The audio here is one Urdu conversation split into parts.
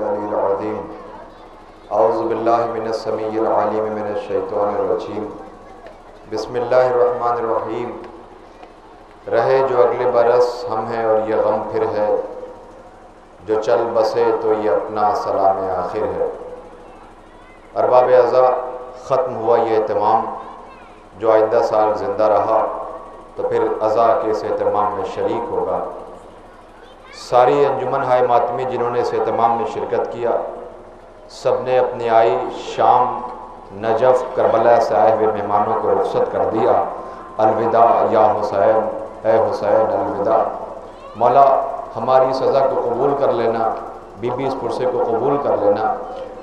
العلی العظیم اعوذ باللہ من السمیع العلیم من الشیطان الرجیم بسم اللہ الرحمن الرحیم رہے جو اگلے برس ہم ہیں اور یہ غم پھر ہے جو چل بسے تو یہ اپنا سلام آخر ہے۔ ارباب اعضاء، ختم ہوا یہ اہتمام، جو آئندہ سال زندہ رہا تو پھر عزا کے اس اہتمام میں شریک ہوگا۔ ساری انجمن ہائے ماتمی جنہوں نے اس اہتمام میں شرکت کیا، سب نے اپنی آئی شام، نجف، کربلا سے آئے ہوئے مہمانوں کو رخصت کر دیا۔ الوداع یا حسین، اے حسین الوداع۔ مولا ہماری سزا کو قبول کر لینا، بی بی اس پرسے کو قبول کر لینا۔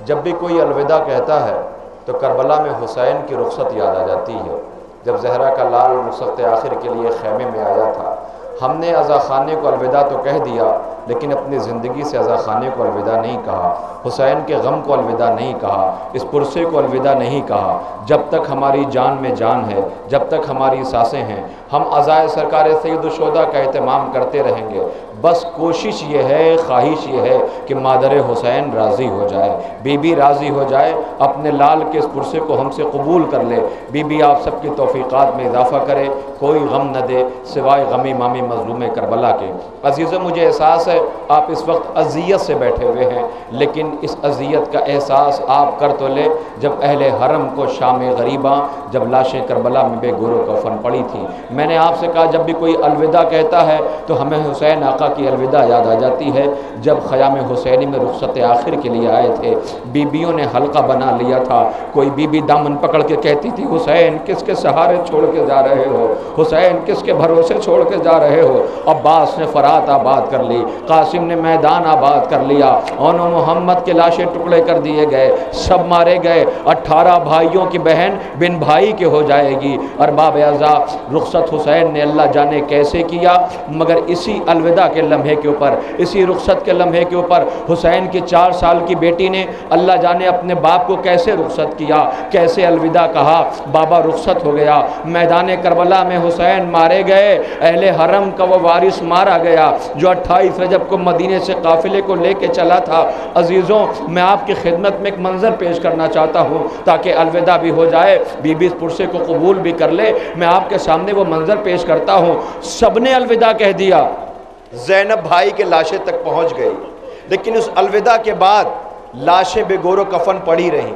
جب بھی کوئی الوداع کہتا ہے تو کربلا میں حسین کی رخصت یاد آ جاتی ہے، جب زہرا کا لال رخصت آخر کے لیے خیمے میں آیا تھا۔ ہم نے عزا خانے کو الوداع تو کہہ دیا، لیکن اپنی زندگی سے عزا خانے کو الوداع نہیں کہا، حسین کے غم کو الوداع نہیں کہا، اس پرسے کو الوداع نہیں کہا۔ جب تک ہماری جان میں جان ہے، جب تک ہماری سانسیں ہیں، ہم عزائے سرکار سید الشہداء کا اہتمام کرتے رہیں گے۔ بس کوشش یہ ہے، خواہش یہ ہے کہ مادر حسین راضی ہو جائے، بی بی راضی ہو جائے، اپنے لال کے اس پرسے کو ہم سے قبول کر لے۔ بی بی آپ سب کی توفیقات میں اضافہ کرے، کوئی غم نہ دے سوائے غم امام مظلوم کربلا کے۔ عزیزوں، مجھے احساس ہے آپ اس وقت اذیت سے بیٹھے ہوئے ہیں، لیکن اس اذیت کا احساس آپ کر تو لے جب اہل حرم کو شام غریباں، جب لاشیں کربلا میں بے گور و کفن پڑی تھی۔ میں نے آپ سے کہا جب بھی کوئی الوداع کہتا ہے تو ہمیں حسین آقا کی الوداع یاد آ جاتی ہے۔ جب خیام حسینی میں رخصت آخر کے لیے آئے تھے، بیبیوں نے حلقہ بنا لیا تھا، کوئی بی بی دامن پکڑ کے کہتی تھی حسین کس کے سہارے چھوڑ کے جا رہے ہو، حسین کس کے بھروسے چھوڑ کے جا رہے ہو۔ عباس نے فرات آباد کر لی، قاسم نے میدان آباد کر لیا، اون محمد کے لاشیں ٹکڑے کر دیے گئے، سب مارے گئے۔ 18 بھائیوں کی بہن بن بھائی کے ہو جائے گی۔ ارباب اعضاء، رخصت حسین نے اللہ جانے کیسے کیا، مگر اسی الوداع کے لمحے کے اوپر، اسی رخصت کے لمحے کے اوپر حسین کی 4 سال کی بیٹی نے اللہ جانے اپنے باپ کو کیسے رخصت کیا، کیسے الوداع کہا۔ بابا رخصت ہو گیا، میدان کربلا میں حسین مارے گئے، اہل حرم کا وہ وارث مارا گیا جو 28 رجب کو مدینے سے قافلے کو لے کے چلا تھا۔ عزیزوں، میں آپ کی خدمت میں ایک منظر پیش کرنا چاہتا ہوں تاکہ الوداع بھی ہو جائے، بی بی اس پرسے کو قبول بھی کر لے۔ میں آپ کے سامنے وہ منظر پیش کرتا ہوں۔ سب نے الوداع کہہ دیا، زینب بھائی کے لاشیں تک پہنچ گئی، لیکن اس الوداع کے بعد لاشیں بے گور و کفن پڑی رہیں۔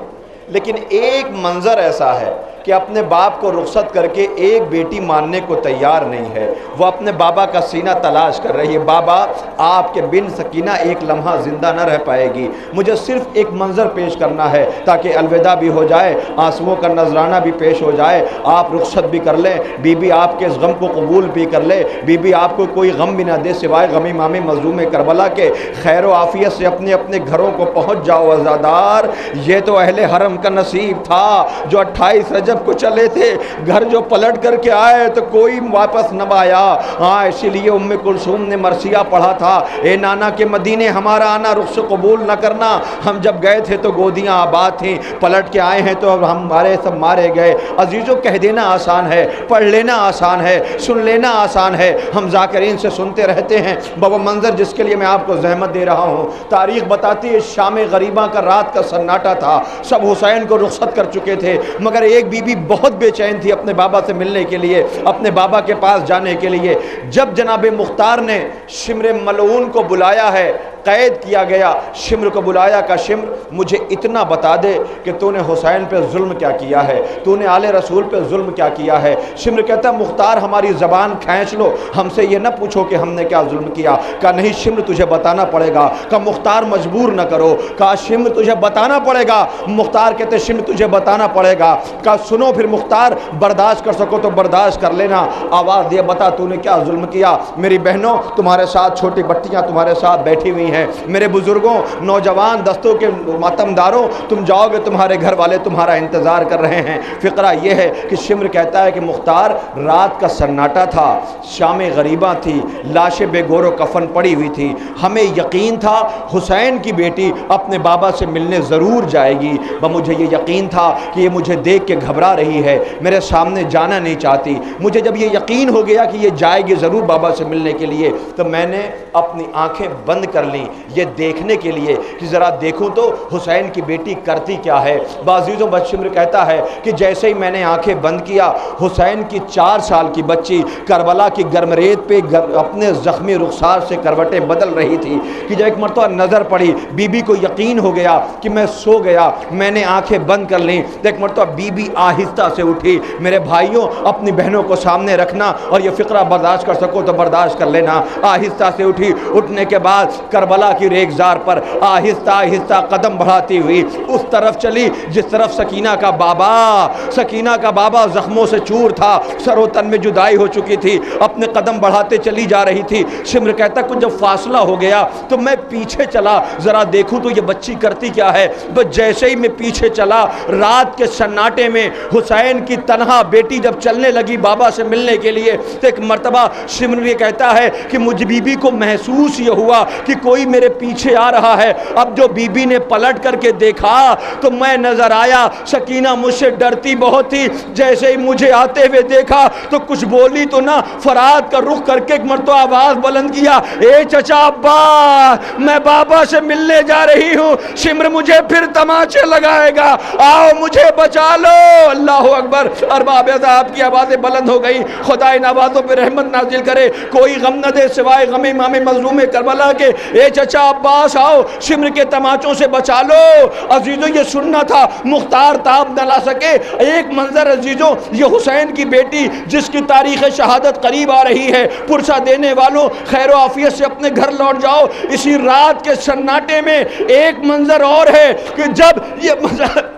لیکن ایک منظر ایسا ہے کہ اپنے باپ کو رخصت کر کے ایک بیٹی ماننے کو تیار نہیں ہے، وہ اپنے بابا کا سینہ تلاش کر رہی ہے۔ بابا، آپ کے بن سکینہ ایک لمحہ زندہ نہ رہ پائے گی، مجھے صرف ایک منظر پیش کرنا ہے تاکہ الوداع بھی ہو جائے، آنسوؤں کا نذرانہ بھی پیش ہو جائے، آپ رخصت بھی کر لیں، بی بی آپ کے اس غم کو قبول بھی کر لے، بی بی آپ کو کوئی غم بھی نہ دے سوائے غم امام مظلوم کربلا کے۔ خیر و عافیت سے اپنے اپنے گھروں کو پہنچ جاؤ عزادار۔ یہ تو اہل حرم کا نصیب تھا جو 28 رجب کو چلے تھے، گھر جو پلٹ کر کے آئے تو کوئی واپس نہ آیا۔ ہاں، اسی لیے ام کلثوم نے مرثیہ پڑھا تھا، اے نانا کے مدینے ہمارا آنا رخ سے قبول نہ کرنا، ہم جب گئے تھے تو گودیاں آباد تھیں، پلٹ کے آئے ہیں تو اب ہمارے سب مارے گئے۔ عزیزوں، کہہ دینا آسان ہے، پڑھ لینا آسان ہے، سن لینا آسان ہے، ہم ذاکرین سے سنتے رہتے ہیں۔ وہ منظر جس کے لیے میں آپ کو زحمت دے رہا ہوں، تاریخ بتاتی ہے شام غریباں کا رات کا سناٹا تھا، سب حسین کو رخصت کر چکے تھے، مگر ایک بی بی بہت بے چین تھی اپنے بابا سے ملنے کے لیے، اپنے بابا کے پاس جانے کے لیے۔ جب جناب مختار نے شمر ملعون کو بلایا ہے، قید کیا گیا، شمر کو بلایا کہ شمر مجھے اتنا بتا دے کہ تو نے حسین پہ ظلم کیا کیا ہے، تو نے آل رسول پہ ظلم کیا کیا ہے۔ شمر کہتا ہے مختار ہماری زبان کھینچ لو، ہم سے یہ نہ پوچھو کہ ہم نے کیا ظلم کیا۔ کہا نہیں شمر تجھے بتانا پڑے گا۔ کہا مختار مجبور نہ کرو۔ کہا شمر تجھے بتانا پڑے گا۔ مختار کہتے شمر تجھے بتانا پڑے گا۔ کہا سنو پھر مختار، برداشت کر سکو تو برداشت کر لینا۔ آواز دیا بتا تو نے کیا ظلم کیا۔ میری بہنوں تمہارے ساتھ چھوٹی بٹیاں تمہارے ساتھ بیٹھی ہوئی ہیں، میرے بزرگوں، نوجوان دستوں کے ماتمداروں، تم جاؤ گے تمہارے گھر والے تمہارا انتظار کر رہے ہیں۔ فقرہ یہ ہے کہ شمر کہتا ہے کہ مختار رات کا سناٹا تھا، شام غریباں تھی، لاشیں بے گور و کفن پڑی ہوئی تھی، ہمیں یقین تھا حسین کی بیٹی اپنے بابا سے ملنے ضرور جائے گی، مجھے یہ یقین تھا کہ یہ مجھے دیکھ کے گھبرا رہی ہے، میرے سامنے جانا نہیں چاہتی۔ مجھے جب یہ یقین ہو گیا کہ یہ جائے گی ضرور بابا سے ملنے کے لیے، تو میں نے اپنی آنکھیں بند کر لیں نہیں، یہ دیکھنے کے لیے کہ ذرا دیکھوں تو حسین کی بیٹی کرتی کیا ہے۔ بعضیزوں شمر کہتا ہے کہ جیسے ہی میں نے آنکھیں بند کیا، حسین کی 4 سال کی بچی کربلا کی گرم ریت پہ اپنے زخمی رخسار سے کروٹیں بدل رہی تھی کہ جب ایک مرتبہ نظر پڑی، بی بی کو یقین ہو گیا کہ میں سو گیا، میں نے آنکھیں بند کر لیں تو ایک مرتبہ بی بی آہستہ سے اٹھی۔ میرے بھائیوں، اپنی بہنوں کو سامنے رکھنا اور یہ فقرہ برداشت کر سکو تو برداشت کر لینا۔ آہستہ سے اٹھی، اٹھنے کے بعد کربلا کی ریگزار پر آہستہ آہستہ قدم بڑھاتی ہوئی اس طرف چلی جس طرف سکینہ کا بابا زخموں سے چور تھا، سر و تن میں جدائی ہو چکی تھی، اپنے قدم بڑھاتے چلی جا رہی تھی۔ شمر کہتا کچھ جب فاصلہ ہو گیا تو میں پیچھے چلا ذرا دیکھوں تو یہ بچی کرتی کیا ہے۔ بس جیسے ہی میں پیچھے چلا، رات کے سناٹے میں حسین کی تنہا بیٹی جب چلنے لگی بابا سے ملنے کے لیے تو ایک مرتبہ شمر یہ کہتا ہے کہ مجھ بی بی کو محسوس یہ ہوا کہ کوئی میرے پیچھے آ رہا ہے۔ اب جو بی بی نے پلٹ کر کے دیکھا تو میں نظر آیا، سکینہ مجھ سے ڈرتی بہت تھی، جیسے ہی مجھے آتے ہوئے دیکھا تو کچھ بولی تو نہ، فرات کا رخ کر کے ایک مرتبہ آواز بلند کیا، اے چچا عباس، میں بابا سے ملنے جا رہی ہوں، شمر مجھے پھر تماچے لگائے گا، آؤ مجھے بچا لو۔ اللہ اکبر۔ ارباب عذاب کی آوازیں بلند ہو گئی۔ خدا ان آوازوں پہ رحمت نازل کرے، کوئی غم نہ دے سوائے غم امام مظلوم کربلا کے۔ اے چچا عباس آؤ، شمر کے تماچوں سے بچا لو۔ عزیزوں یہ سننا تھا، مختار تاب نہ لا سکے۔ ایک منظر عزیزوں، یہ حسین کی بیٹی جس کی تاریخ شہادت قریب آ رہی ہے، پرسہ دینے والوں خیر و عافیت سے اپنے گھر لوٹ جاؤ۔ اسی رات کے سناٹے میں ایک منظر اور ہے کہ جب یہ منظر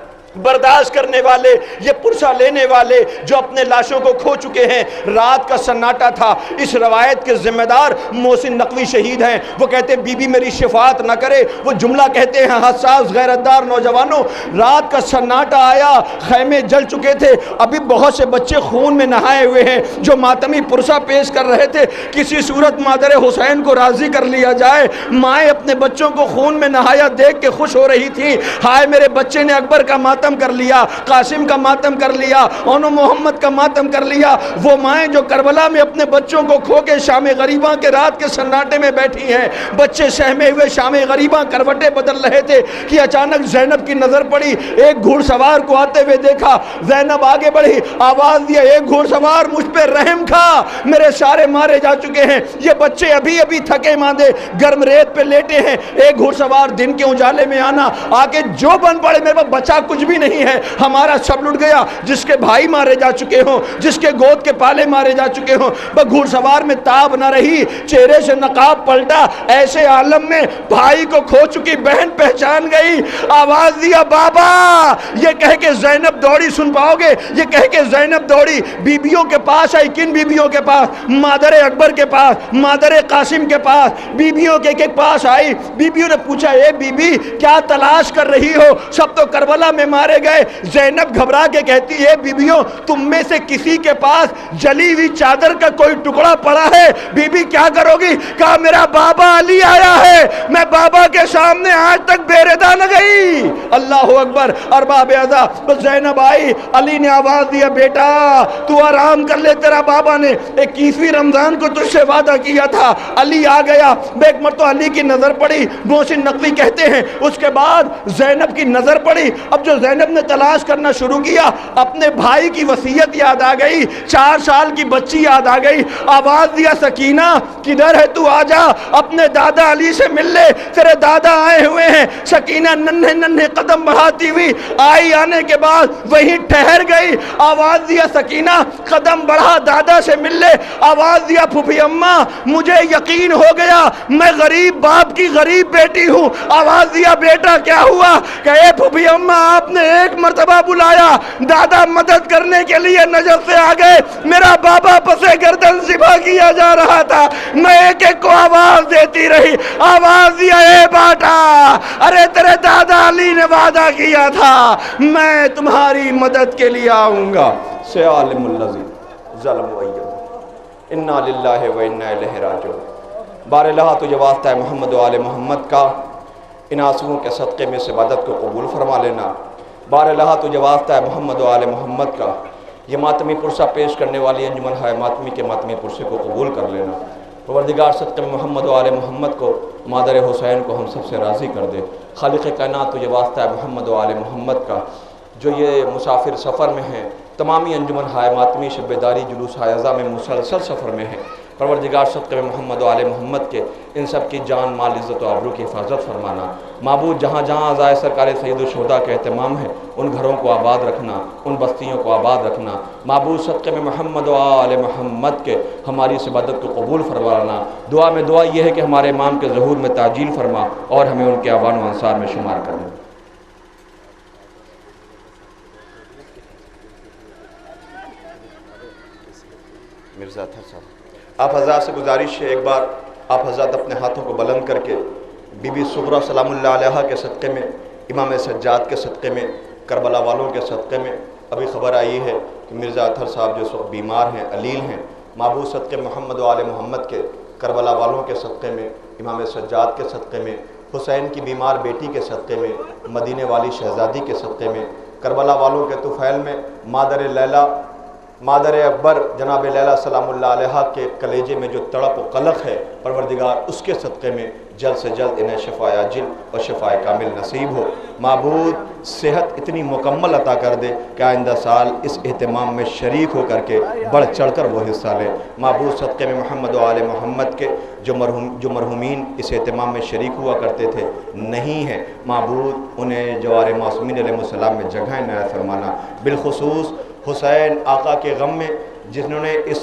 برداشت کرنے والے، یہ پرسہ لینے والے جو اپنے لاشوں کو کھو چکے ہیں، رات کا سناٹا تھا۔ اس روایت کے ذمہ دار محسن نقوی شہید ہیں، وہ کہتے ہیں بی بی میری شفاعت نہ کرے، وہ جملہ کہتے ہیں حساس غیرتدار نوجوانوں، رات کا سناٹا آیا، خیمے جل چکے تھے، ابھی بہت سے بچے خون میں نہائے ہوئے ہیں جو ماتمی پرسہ پیش کر رہے تھے، کسی صورت مادر حسین کو راضی کر لیا جائے۔ مائیں اپنے بچوں کو خون میں نہایا دیکھ کے خوش ہو رہی تھی، ہائے میرے بچے نے اکبر کا ماتم کر لیا، قاسم کا ماتم کر لیا، اونو محمد کا ماتم کر لیا۔ وہ مائیں جو کربلا میں اپنے بچوں کو کھو کے شام غریباں کے رات کے سناٹے میں بیٹھی ہیں، بچے سہمے ہوئے شام غریباں کروٹیں بدل رہے تھے کہ اچانک زینب کی نظر پڑی، ایک گھوڑ سوار کو آتے ہوئے دیکھا، زینب آگے بڑھی، آواز دیا، ایک گھوڑ سوار مجھ پہ رحم کھا، میرے سارے مارے جا چکے ہیں، یہ بچے ابھی ابھی تھکے ماندے گرم ریت پہ لیٹے ہیں، ایک گھوڑ سوار دن کے اجالے میں آنا، آگے جو بن پڑے، میرے پاس بچا کچھ بھی نہیں ہے، ہمارا سب لٹ گیا، جس کے بھائی مارے جا چکے ہوں، جس کے گود کے پالے مارے جا چکے ہوں، بس گھوڑ سوار میں تاب نہ رہی، چہرے سے نقاب پلٹا، ایسے عالم میں بھائی کو کھو چکی بہن پہچان گئی، آواز دیا بابا، یہ کہہ کے زینب دوڑی، سن پاؤ گے، یہ کہہ کے زینب دوڑی، بیبیوں کے پاس آئی، کن بیبیوں کے پاس؟ مادر اکبر کے پاس، مادر قاسم کے پاس، بیبیوں کے پاس آئی، بیبیوں نے پوچھا اے بی بی کیا تلاش کر رہی ہو؟ سب تو کربلا میں مارے گئے۔ زینب گھبرا کے کہتی ہے بیبیوں تم میں سے کسی کے پاس جلی ہوئی چادر کا کوئی ٹکڑا پڑا ہے؟ بی بی کیا کرو گی؟ کہا میرا بابا علی آیا ہے، میں بابا کے سامنے آج تک بے ردا نہ گئی۔ اللہ اکبر۔ ارباب عزا زینب آئی، علی نے آواز دیا بیٹا تو آرام کر لے، تیرا بابا نے 21ویں رمضان کو تجھ سے وعدہ کیا تھا۔ علی آ گیا، ایک مرتبہ علی کی نظر پڑی، محسن نقوی کہتے ہیں اس کے بعد زینب کی نظر پڑی، اب جو زینب نے تلاش کرنا شروع کیا، اپنے بھائی کی وصیت یاد آ گئی، 4 سال کی بچی یاد آ گئی، آواز دیا سکینہ کدھر ہے تو آ جا، اپنے دادا علی سے مل لے، تیرے دادا آئے ہوئے ہیں۔ سکینہ ننھے ننھے قدم بڑھاتی ہوئی آئی، آنے کے بعد وہیں ٹھہر گئی، آواز دیا سکینہ قدم بڑھا دادا سے مل لے، آواز دیا پھوپھی اماں مجھے یقین ہو گیا میں غریب باپ کی غریب بیٹی ہوں، آواز دیا بیٹا کیا ہوا؟ کہے پھوپھی اماں آپ نے ایک مرتبہ بلایا، دادا مدد کرنے کے لیے نجف سے آ گئے، میرا بابا پسے گردن ذبح کیا جا رہا تھا، میں ایک ایک کو آواز دیتی رہی، آواز دیا اے باٹا ارے تیرے دادا علی نے وعدہ کیا تھا میں تمہاری مدد کے لیے آؤں گا۔ سے عالم اللذی ظلم و ایب انا للہ و انا الیہ راجعون۔ بار اللہ تجھے واسطہ ہے محمد و آل محمد کا، ان آنسوؤں کے صدقے میں سے عبادت کو قبول فرما لینا۔ بار اللہ تجھے واسطہ ہے محمد و آل محمد کا، یہ ماتمی پرسہ پیش کرنے والی انجمن ہے ماتمی کے ماتمی پرسے کو قبول کر لینا۔ پروردگار صدقے میں محمد و آل محمد کو مادر حسین کو ہم سب سے راضی کر دے۔ خالق کائنات تو یہ واسطہ ہے محمد و آل محمد کا، جو یہ مسافر سفر میں ہیں، تمامی انجمن ہائے ماتمی شب بیداری جلوس ہائے میں مسلسل سفر میں ہیں، پروردگار صدقہ میں محمد و آل محمد کے ان سب کی جان مال عزت و آبرو کی حفاظت فرمانا۔ معبود جہاں جہاں عزائے سرکار سید الشہداء کا اہتمام ہے ان گھروں کو آباد رکھنا، ان بستیوں کو آباد رکھنا۔ معبود صدقہ میں محمد و آل محمد کے ہماری اس عبادت کو قبول فرمانا۔ دعا میں دعا یہ ہے کہ ہمارے امام کے ظہور میں تعجیل فرما اور ہمیں ان کے اعوان و انصار میں شمار کرنا۔ مرزا اطہر صاحب، آپ حضرات سے گزارش ہے، ایک بار آپ حضرات اپنے ہاتھوں کو بلند کر کے بی بی صغریٰ سلام اللہ علیہا کے صدقے میں، امام سجاد کے صدقے میں، کربلا والوں کے صدقے میں، ابھی خبر آئی ہے کہ مرزا اطہر صاحب جو اس وقت بیمار ہیں، علیل ہیں، معبود صدقے محمد و آل محمد کے، کربلا والوں کے صدقے میں، امام سجاد کے صدقے میں، حسین کی بیمار بیٹی کے صدقے میں، مدینے والی شہزادی کے صدقے میں، کربلا والوں کے طفیل میں، مادر لیلہ، مادر اکبر جناب لیلہ سلام اللہ علیہا کے کلیجے میں جو تڑپ و قلق ہے، پروردگار اس کے صدقے میں جلد سے جلد انہیں شفاء عاجل اور شفاء کامل نصیب ہو۔ معبود صحت اتنی مکمل عطا کر دے کہ آئندہ سال اس اہتمام میں شریک ہو کر کے بڑھ چڑھ کر وہ حصہ لیں۔ معبود صدقے میں محمد و آل محمد کے جو مرحومین اس اہتمام میں شریک ہوا کرتے تھے نہیں ہیں، معبود انہیں جوار معصومین علیہ السلام میں جگہ عنایت فرمانا۔ بالخصوص حسین آقا کے غم میں جنہوں نے اس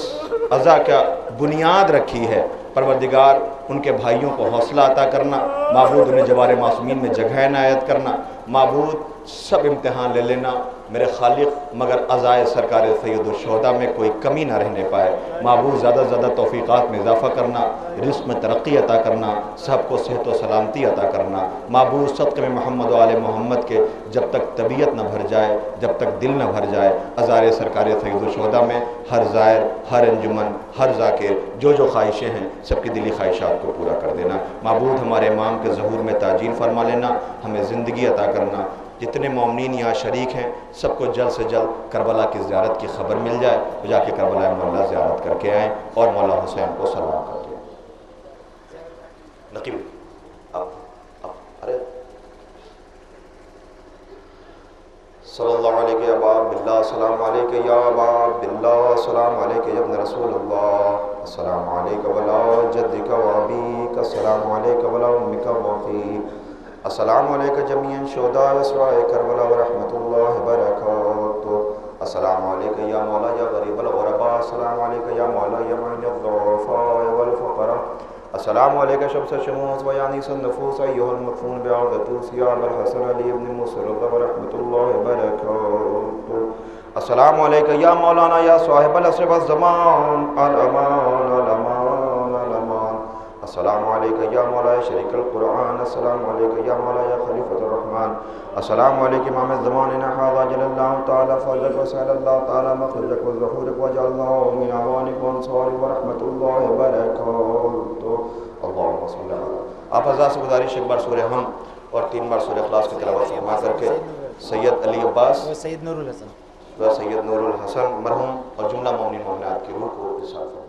عزا کا بنیاد رکھی ہے، پروردگار ان کے بھائیوں کو حوصلہ عطا کرنا، معبود انہیں جوار معصومین میں جگہ عنایت کرنا۔ معبود سب امتحان لے لینا میرے خالق، مگر عزائے سرکار سید الشہداء میں کوئی کمی نہ رہنے پائے۔ معبود زیادہ سے زیادہ توفیقات میں اضافہ کرنا، رزق میں ترقی عطا کرنا، سب کو صحت و سلامتی عطا کرنا۔ معبود صدقے میں محمد و آل محمد کے جب تک طبیعت نہ بھر جائے، جب تک دل نہ بھر جائے، عزائے سرکار سید الشہداء میں ہر زائر، ہر انجمن، ہر ذاکر جو خواہشیں ہیں سب کی دلی خواہشات کو پورا کر دینا۔ معبود ہمارے امام کے ظہور میں تعجیل فرما لینا، ہمیں زندگی عطا کرنا۔ جتنے مومنین یہاں شریک ہیں سب کو جلد سے جلد کربلا کی زیارت کی خبر مل جائے، تو جا کے کربلا مولا زیارت کر کے آئیں اور مولا حسین کو سلام کر دیں۔ نقیب ارے صلی اللہ علیہ یا باب باللہ، السلام علیکہ یا باب باللہ، السلام علیکہ یا ابن رسول اللہ، السلام علیکہ ولا جدک و ابیک، السلام علیکہ ولا امک و اخیک، السلام علیکہ جمیعاً شہداء اسراء کربلا ورحمۃ اللہ وبرکاتہ، السلام علیکہ یا مولا یا غریب الغرباء، السلام علیکہ یا مولا یا معین الضعفاء والفقراء، السلام علیکہ شمس الشموس ویانیس النفوس ایہا المدفون بعرض یا ابا الحسن علی ابن مسرد ورحمۃ اللہ وبرکاتہ، السلام علیکہ یا مولانا یا صاحب العصر والزمان، الامان الامان الامان، السلام علیکہ یا مولا شریک القرآن، السلام علیکہ یا مولا یا خلیفۃ الرحمن، السلام علیکہ امام الزمان هذا جل اللہ تعالی فضلک وسأل اللہ تعالی مخرجک وظہورک وجعلنا من اعوانک وانصارک ورحمۃ اللہ وبرکاتہ، اللہم صلی اللہ علیہ۔ آپ حضرات سے گزارش ایک بار سورہ ہم اور 3 بار سورہ اخلاص کی تلاوت فرما کر کے سید علی عباس و سید نور الحسن مرحوم اور جملہ مومنین مومنات کی روح کو ارسال فرمائیں۔